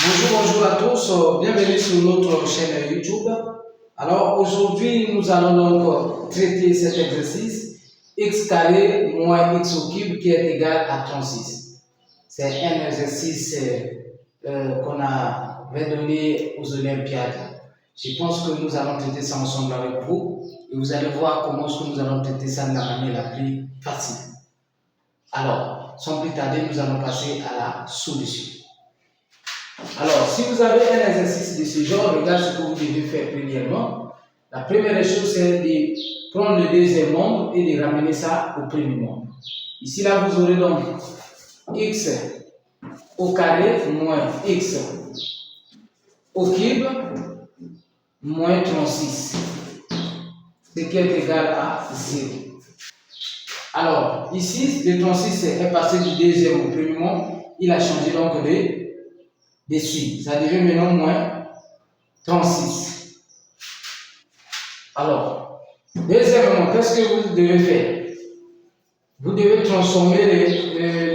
Bonjour à tous, bienvenue sur notre chaîne YouTube. Alors aujourd'hui, nous allons donc traiter cet exercice x carré moins x au cube qui est égal à 36. C'est un exercice qu'on avait donné aux Olympiades. Je pense que nous allons traiter ça ensemble avec vous et vous allez voir comment est-ce que nous allons traiter ça de la manière la plus facile. Alors, sans plus tarder, nous allons passer à la solution. Alors, si vous avez un exercice de ce genre, regardez ce que vous devez faire premièrement. La première chose, c'est de prendre le deuxième nombre et de ramener ça au premier nombre. Ici, là, vous aurez donc x au carré moins x au cube moins 36, ce qui est égal à 0. Alors, ici, le 36 est passé du deuxième au premier nombre. Il a changé donc de suite. Ça devient maintenant moins 36. Alors, deuxièmement, qu'est-ce que vous devez faire? Vous devez transformer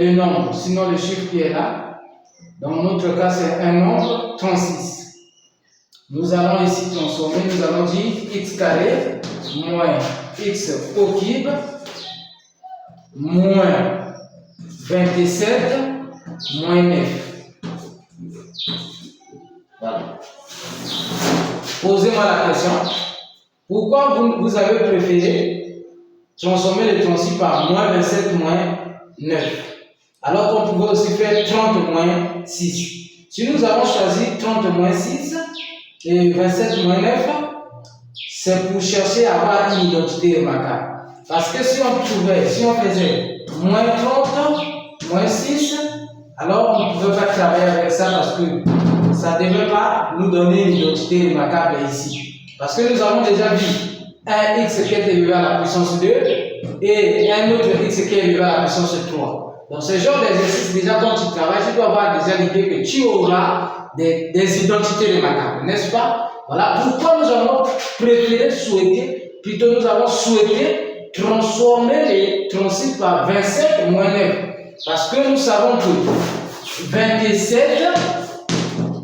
le nombre, sinon le chiffre qui est là. Dans notre cas, c'est un nombre 36. Nous allons ici transformer, nous allons dire x carré moins x au cube moins 27 moins 9. Voilà. Posez-moi la question. Pourquoi vous avez préféré transformer le 36 par moins 27 moins 9 alors qu'on pouvait aussi faire 30 moins 6? Si nous avons choisi 30 moins 6 et 27 moins 9, c'est pour chercher à avoir une identité remarquable. Parce que si on faisait moins 30 moins 6, alors on ne pouvait pas travailler avec ça parce que ça ne devait pas nous donner une identité remarquable ici. Parce que nous avons déjà vu un x qui est élevé à la puissance 2 et un autre x qui est élevé à la puissance 3. Donc ce genre d'exercice, déjà quand tu travailles, tu dois avoir déjà l'idée que tu auras des identités remarquables, n'est-ce pas? Voilà pourquoi nous avons préféré plutôt nous avons souhaité transformer les 36 par 27 moins 9. Parce que nous savons que 27,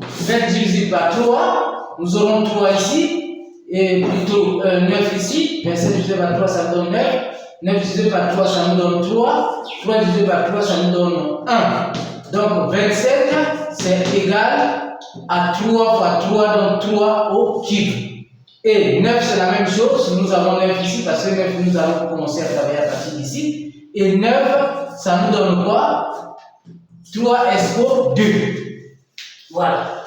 20 divisé par 3, nous aurons 3 ici, et plutôt 9 ici. 27 divisé par 3, ça nous donne 9. 9 divisé par 3, ça nous donne 3. 3 divisé par 3, ça nous donne 1. Donc 27, c'est égal à 3 fois 3, donc 3 au cube. Et 9, c'est la même chose. Nous avons 9 ici, parce que 9, nous allons commencer à travailler à partir d'ici. Et 9, ça nous donne quoi? 3 expo 2. Voilà.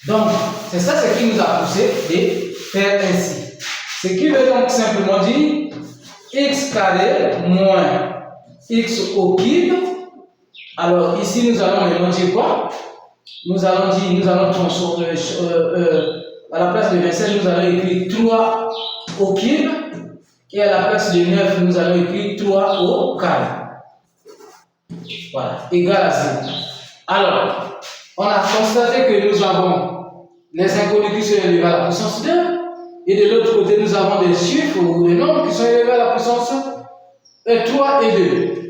Donc, c'est ça ce qui nous a poussé de faire ainsi. Ce qui veut donc simplement dire x carré moins x au cube. Alors, ici, nous allons mélanger quoi? Nous allons transformer, à la place de 27, nous allons écrire 3 au cube. Et à la place de 9, nous allons écrire 3 au carré. Voilà, égal à 0. Alors, on a constaté que nous avons les inconnus qui sont élevés à la puissance 2, et de l'autre côté, nous avons des chiffres ou des nombres qui sont élevés à la puissance 3 et 2.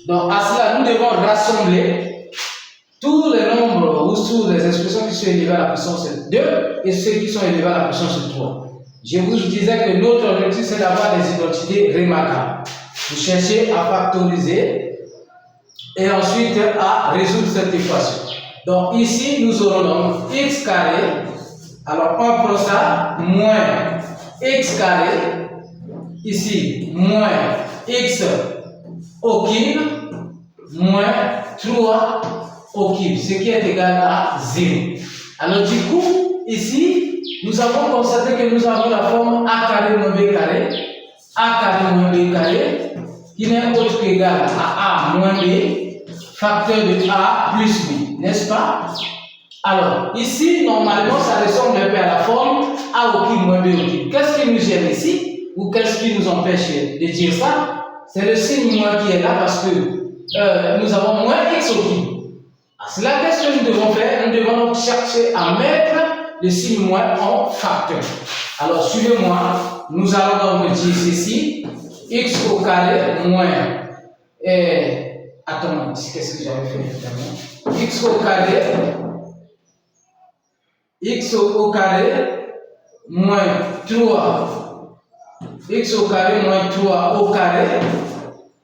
Donc, à cela, nous devons rassembler tous les nombres ou tous les expressions qui sont élevées à la puissance 2 et ceux qui sont élevés à la puissance 3. Je vous disais que notre objectif, c'est d'avoir des identités remarquables. Vous cherchez à factoriser et ensuite à résoudre cette équation. Donc ici, nous aurons donc x carré, alors on prend ça, moins x carré, ici, moins x au cube, moins 3 au cube, ce qui est égal à 0. Alors du coup, ici, nous avons constaté que nous avons la forme a carré moins b carré, a carré moins b carré, qui n'est autre qu'égal à a moins b, facteur de a plus b, n'est-ce pas? Alors, ici, normalement, ça ressemble un peu à la forme a au cube moins b au cube. Qu'est-ce qui nous gêne ici? Ou qu'est-ce qui nous empêche de dire ça? C'est le signe moins qui est là parce que nous avons moins x au cube. C'est la question que nous devons faire. Nous devons donc chercher à mettre le signe moins en facteur. Alors, suivez-moi. Nous allons donc dire ceci. X au carré moins... attends, qu'est-ce que j'avais fait évidemment? X au carré x au carré moins 3. X au carré moins 3 au carré.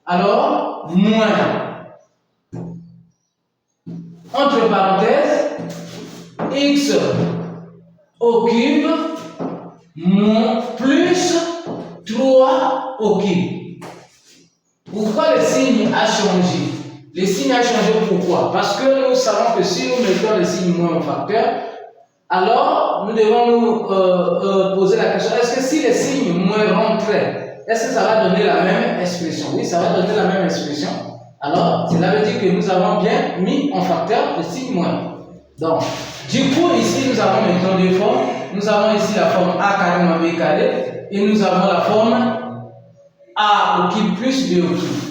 Alors, moins, entre parenthèses, x au cube moins plus 3 au cube. Pourquoi le signe a changé? Le signe a changé pourquoi? Parce que nous savons que si nous mettons le signe moins au facteur, alors nous devons nous poser la question, est-ce que si le signe moins rentrait, est-ce que ça va donner la même expression? Oui, ça va donner la même expression. Alors, cela veut dire que nous avons bien mis en facteur le signe moins. Donc, du coup, ici, nous avons maintenant deux formes. Nous avons ici la forme a carré moins b carré et nous avons la forme a au cube plus b au cube.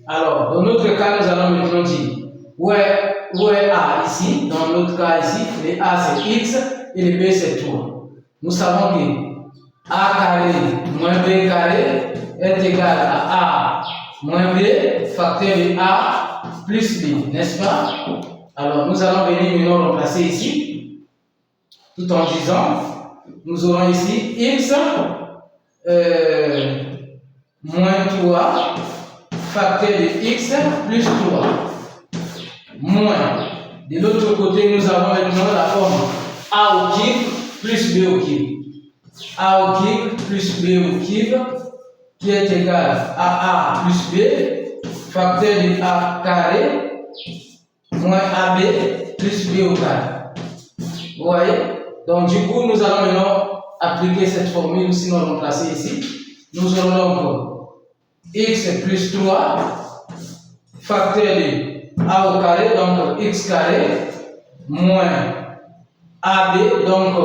Alors, dans notre cas, nous allons maintenant dire où est a ici. Dans notre cas ici, le a c'est x et le b c'est 3. Nous savons que a carré moins b carré est égal à a moins b facteur de a plus b, n'est-ce pas? Alors, nous allons venir maintenant remplacer ici, tout en disant, nous aurons ici x moins 3 facteur de x plus 3 moins. De l'autre côté, nous avons maintenant la forme a au cube plus b au cube. A au cube plus b au cube qui est égal à a plus b facteur de a carré moins ab plus b au carré. Vous voyez? Donc du coup, nous allons maintenant appliquer cette formule, sinon remplacer ici. Nous aurons donc x plus 3 facteur de a au carré, donc x carré, moins ab, donc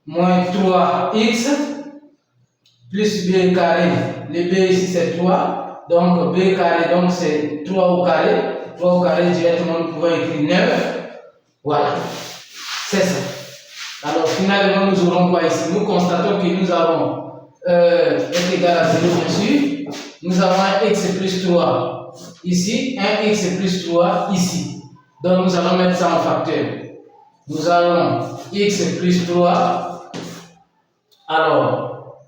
moins 3x, plus b carré, le b ici c'est 3, donc b carré, donc c'est 3 au carré, 3 au carré directement nous pouvons écrire 9, voilà, c'est ça. Alors finalement nous aurons quoi ici? Nous constatons que nous avons est égal à 0 bien sûr. Nous avons un x plus 3 ici, un x plus 3 ici. Donc nous allons mettre ça en facteur. Nous avons x plus 3. Alors,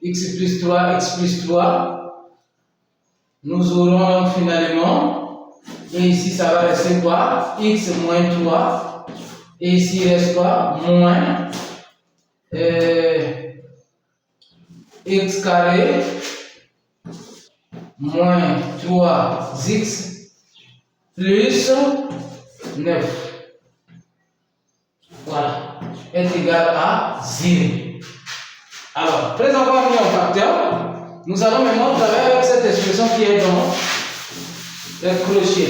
x plus 3, x plus 3. Nous aurons donc finalement, et ici ça va rester quoi? X moins 3. Et ici il reste quoi? Moins x carré moins 3x plus 9. Voilà, est égal à 0. Alors, après avoir mis en facteur, nous allons maintenant travailler avec cette expression qui est dans le crochet.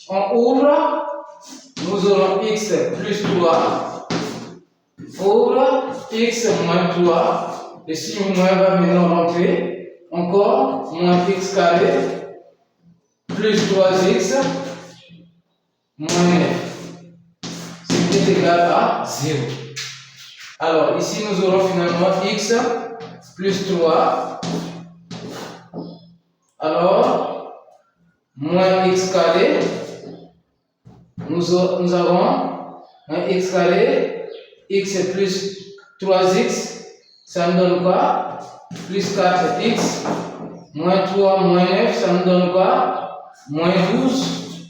On ouvre, nous aurons x plus 3, ouvre, x moins 3. Le signe moins va maintenant rentrer. Encore, moins x carré, plus 3x, moins 9. Ce qui est égal à 0. Alors, ici, nous aurons finalement x plus 3. Alors, moins x carré. Nous avons un x carré, x plus 3x. Ça nous donne quoi? Plus 4x, moins 3, moins 9, ça nous donne quoi? Moins 12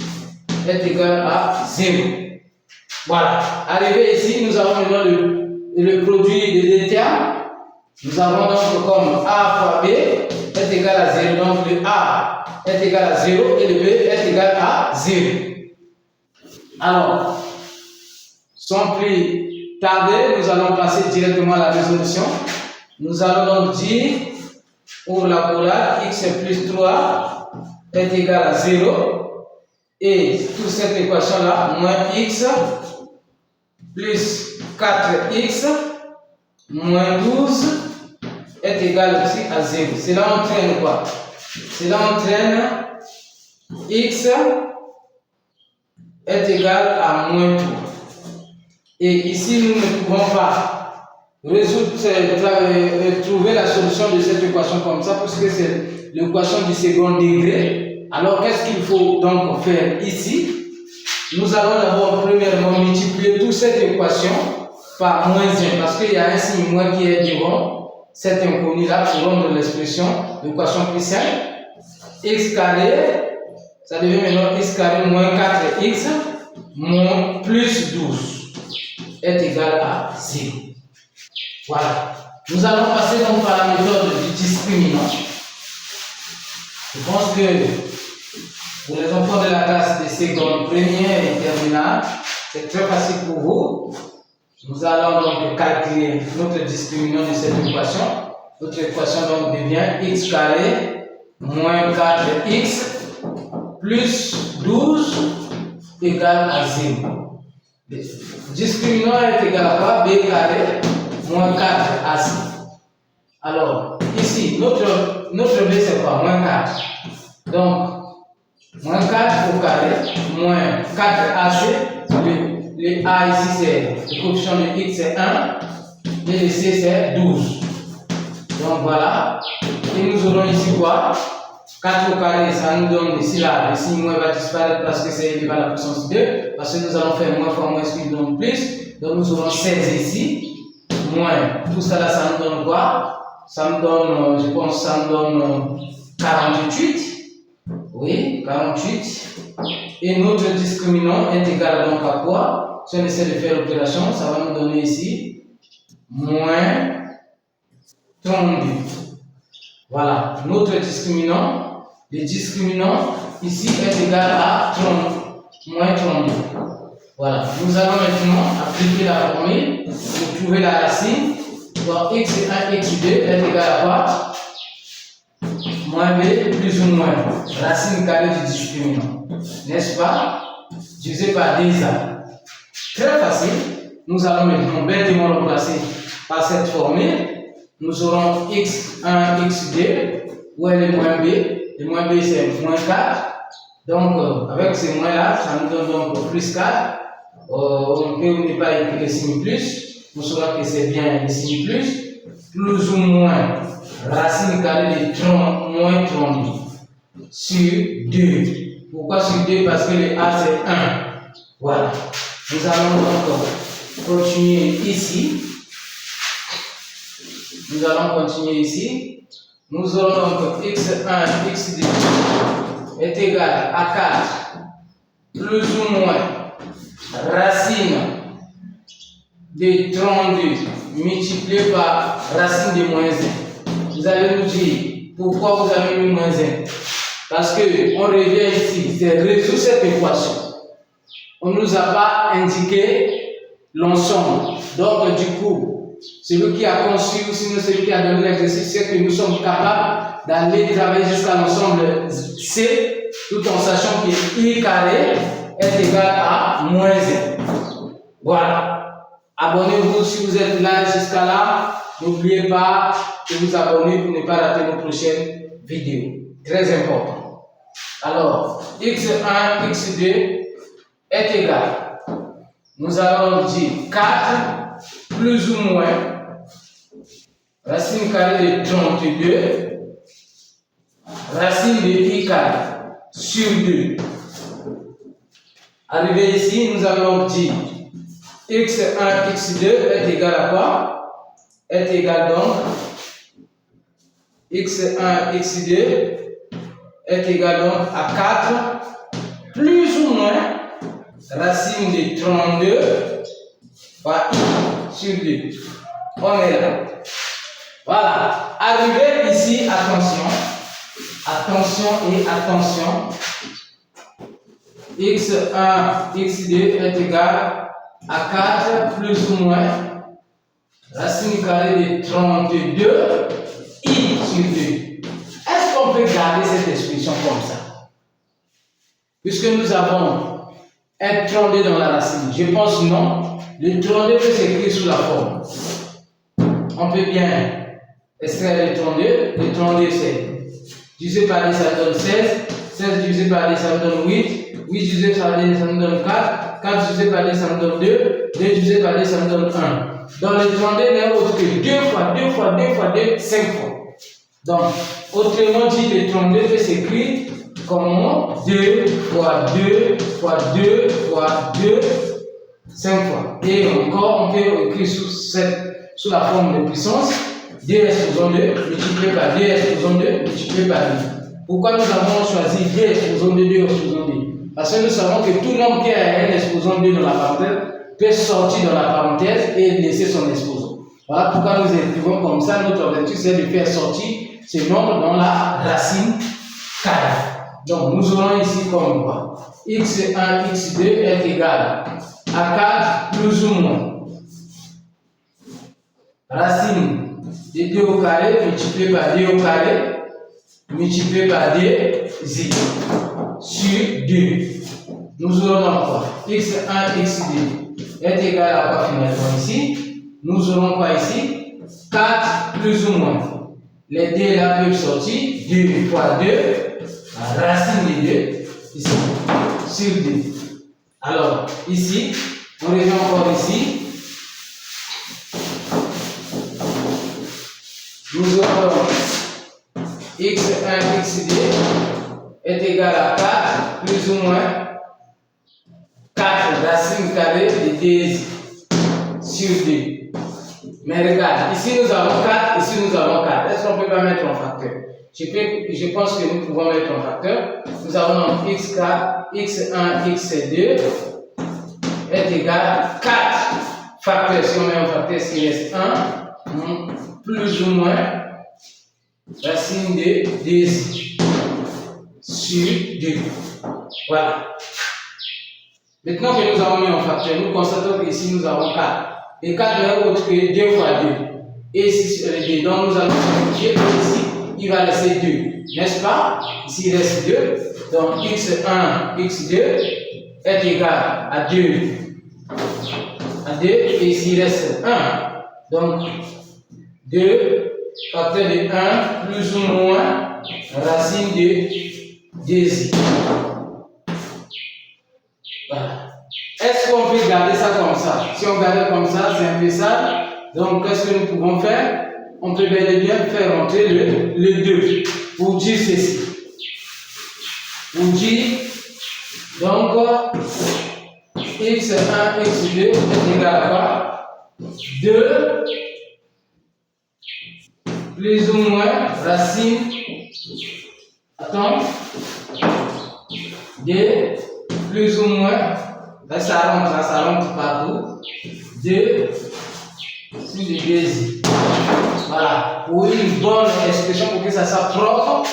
est égal à 0. Voilà. Arrivé ici, nous avons maintenant le produit des deux termes. Nous avons donc comme a fois b est égal à 0. Donc le a est égal à 0 et le b est égal à 0. Alors, sans plus tarder, nous allons passer directement à la résolution. Nous allons donc dire, pour la collade, x plus 3 est égal à 0. Et toute cette équation-là, moins x plus 4x moins 12 est égal aussi à 0. Cela entraîne quoi? Cela entraîne x est égal à moins 3. Et ici, nous ne pouvons pas trouver la solution de cette équation comme ça, puisque c'est l'équation du second degré. Alors, qu'est-ce qu'il faut donc faire ici? nous allons d'abord premièrement multiplier toute cette équation par moins 1 parce qu'il y a un signe moins qui est devant cet inconnu là pour rendre l'expression, l'équation plus simple. X carré, ça devient maintenant x carré moins 4x moins plus 12 est égal à 0. Voilà. Nous allons passer donc par la méthode du discriminant. Je pense que pour les enfants de la classe de seconde, première et terminale, c'est très facile pour vous. Nous allons donc calculer notre discriminant de cette équation. Notre équation donc devient x carré moins 4x plus 12 égale à 0. Discriminant est égal à quoi? B carré moins 4ac. Alors, ici, notre b c'est quoi? Moins 4. Donc, moins 4 au carré, moins 4ac. Le a ici c'est, le coefficient de x c'est 1 et le c c'est 12. Donc voilà. Et nous aurons ici quoi? 4 au carré, ça nous donne ici là, le signe moins va disparaître parce que c'est élevé à la puissance 2. Parce que nous allons faire moins fois moins, ce qui nous donne plus. Donc nous aurons 16 ici. Moins, tout ça là, ça nous donne quoi? Ça me donne, je pense, ça me donne 48. Oui, 48. Et notre discriminant est égal donc à quoi? Si on essaie de faire l'opération, ça va nous donner ici moins 32. Voilà, notre discriminant, le discriminant ici est égal à 30, moins 32. Voilà, nous allons maintenant appliquer la formule pour trouver la racine. Donc x1, x2 est égal à quoi? Moins b plus ou moins racine carrée du discriminant. N'est-ce pas? Divisé par 2a. Très facile. Nous allons maintenant bêtement remplacer par cette formule. Nous aurons x1, x2. Où est le moins b? Le moins b c'est moins 4. Donc avec ces moins là, ça nous donne donc plus 4. On peut ne pas écrire le signe plus, on saura que c'est bien le signe plus ou moins racine carrée de 30 moins 32 sur 2. Pourquoi sur 2? Parce que le a c'est 1. Voilà. Nous allons donc continuer ici. Nous allons continuer ici. Nous aurons donc x1, x2 est égal à 4 plus ou moins racine de 32 multiplié par racine de moins 1. Vous allez nous dire pourquoi vous avez mis moins 1. Parce qu'on revient ici, c'est résoudre cette équation. On ne nous a pas indiqué l'ensemble. Donc du coup, celui qui a conçu ou sinon celui qui a donné l'exercice, c'est que nous sommes capables d'aller travailler jusqu'à l'ensemble C, tout en sachant que I carré est égal à moins 1. Voilà. Abonnez-vous si vous êtes là jusqu'à là. N'oubliez pas de vous abonner pour ne pas rater nos prochaines vidéos. Très important. Alors, x1, x2 est égal. Nous allons dire 4 plus ou moins racine carrée de 32 racine de i carré sur 2. Arrivé ici, nous allons dire x1, x2 est égal à quoi? Est égal donc x1, x2 est égal donc à 4 plus ou moins racine de 32 par i sur 2. On est là. Voilà. Arrivé ici, attention. Attention et attention. x1, x2 est égal à 4 plus ou moins racine carrée de 32 i sur 2. Est-ce qu'on peut garder cette expression comme ça? Puisque nous avons un 32 dans la racine. Je pense non. Le 32 peut s'écrire sous la forme. On peut bien extraire le 32. Le 32 c'est divisé par 10, ça nous donne 16. 16 divisé par 10, ça nous donne 8. 8 divisé par 10, ça nous donne 4. 4 divisé par 10, ça nous donne 2. 2 divisé par 10, ça nous donne 1. Donc le 32 n'est autre que 2 fois 2 fois 2 fois 2, 5 fois. Donc, autrement dit, le 32 peut s'écrire Comment 2 fois 2 fois 2 fois 2, 5 fois. Et encore, on peut écrire sous la forme de puissance 2s exposant 2 multiplié par 2s exposant 2 multiplié par 2. Pourquoi nous avons choisi 2 exposant 2, 2 exposant 2? Parce que nous savons que tout nombre qui a un exposant 2 dans la parenthèse peut sortir dans la parenthèse et laisser son exposant. Voilà pourquoi nous écrivons comme ça. Notre objectif, c'est de faire sortir ce nombre dans la racine carrée. Donc, nous aurons ici comme quoi x1, x2 est égal à 4 plus ou moins racine de 2 au carré multiplié par 2 au carré multiplié par 2 sur 2. Nous aurons quoi? x1, x2 est égal à quoi finalement ici? Nous aurons quoi ici? 4 plus ou moins. Les deux là peuvent sortir 2 fois 2, la racine de 2 ici sur 2. Alors ici, on revient encore ici. Nous aurons x1, x2 est égal à 4 plus ou moins 4 racine carrée de 2 sur 2. Mais regarde, ici nous avons 4, ici nous avons 4. Est-ce qu'on ne peut pas mettre en facteur? Je pense que nous pouvons mettre en facteur. Nous avons donc x4, x1, x2 est égal à 4 facteurs. Si on met en facteur, s'il reste 1, plus ou moins racine de 2 sur 2. Voilà. Maintenant que nous avons mis en facteur, nous constatons qu'ici nous avons 4. Et 4 n'est autre que 2 fois 2. Et ici sur les 2, donc nous allons simplifier. Ici, il va laisser 2. N'est-ce pas? Ici, il reste 2. Donc x1, x2 est égal à 2. Et ici, il reste 1. Donc 2 facteur de 1 plus ou moins racine de 2. Voilà. Est-ce qu'on peut garder ça comme ça? Si on garde comme ça, c'est un peu ça. Donc, qu'est-ce que nous pouvons faire? On peut bel et bien faire entrer le 2 pour dire ceci. Pour dire, donc, x1, x2 est égal à quoi? 2 plus ou moins racine, attends, 2 plus ou moins, là ça rentre partout, 2 sur le 2. Voilà, pour une bonne expression, pour que ça soit propre,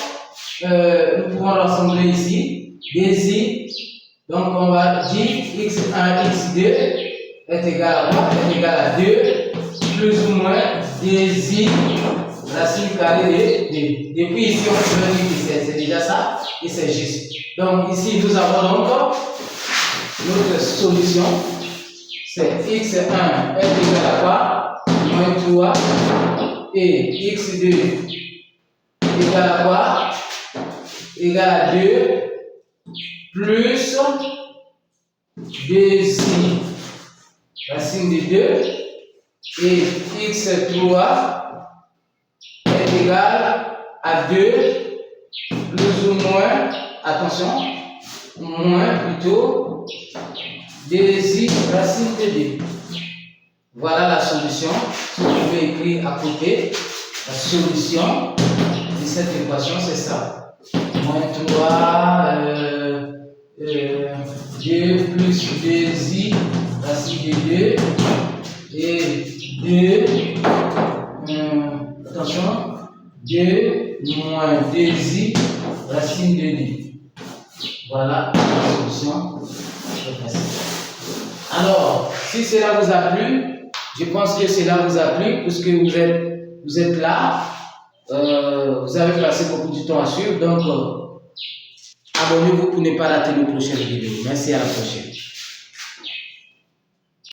nous pouvons rassembler ici 2. Donc on va dire x1, x2 est égal à quoi? Est égal à 2 plus ou moins 2 racine carrée de 2. Depuis ici, on peut dire que c'est déjà ça et c'est juste. Donc ici, nous avons donc notre solution. C'est x1 est égal à quoi? Moins 3 et x2 égal à quoi? Égal à 2 plus 2 racine de 2 et x3 est égal à 2 plus ou moins, attention, moins plutôt 2 racine de 2. Voilà la solution. Vous pouvez écrire à côté la solution de cette équation, c'est ça. Moins 3, 2 plus 2 racine de 2 et 2, attention, 2 moins 2 racine de 2. Voilà la solution. Alors, si cela vous a plu, je pense que cela vous a plu puisque vous êtes là, vous avez passé beaucoup de temps à suivre, donc abonnez-vous pour ne pas rater nos prochaines vidéos. Merci, à la prochaine.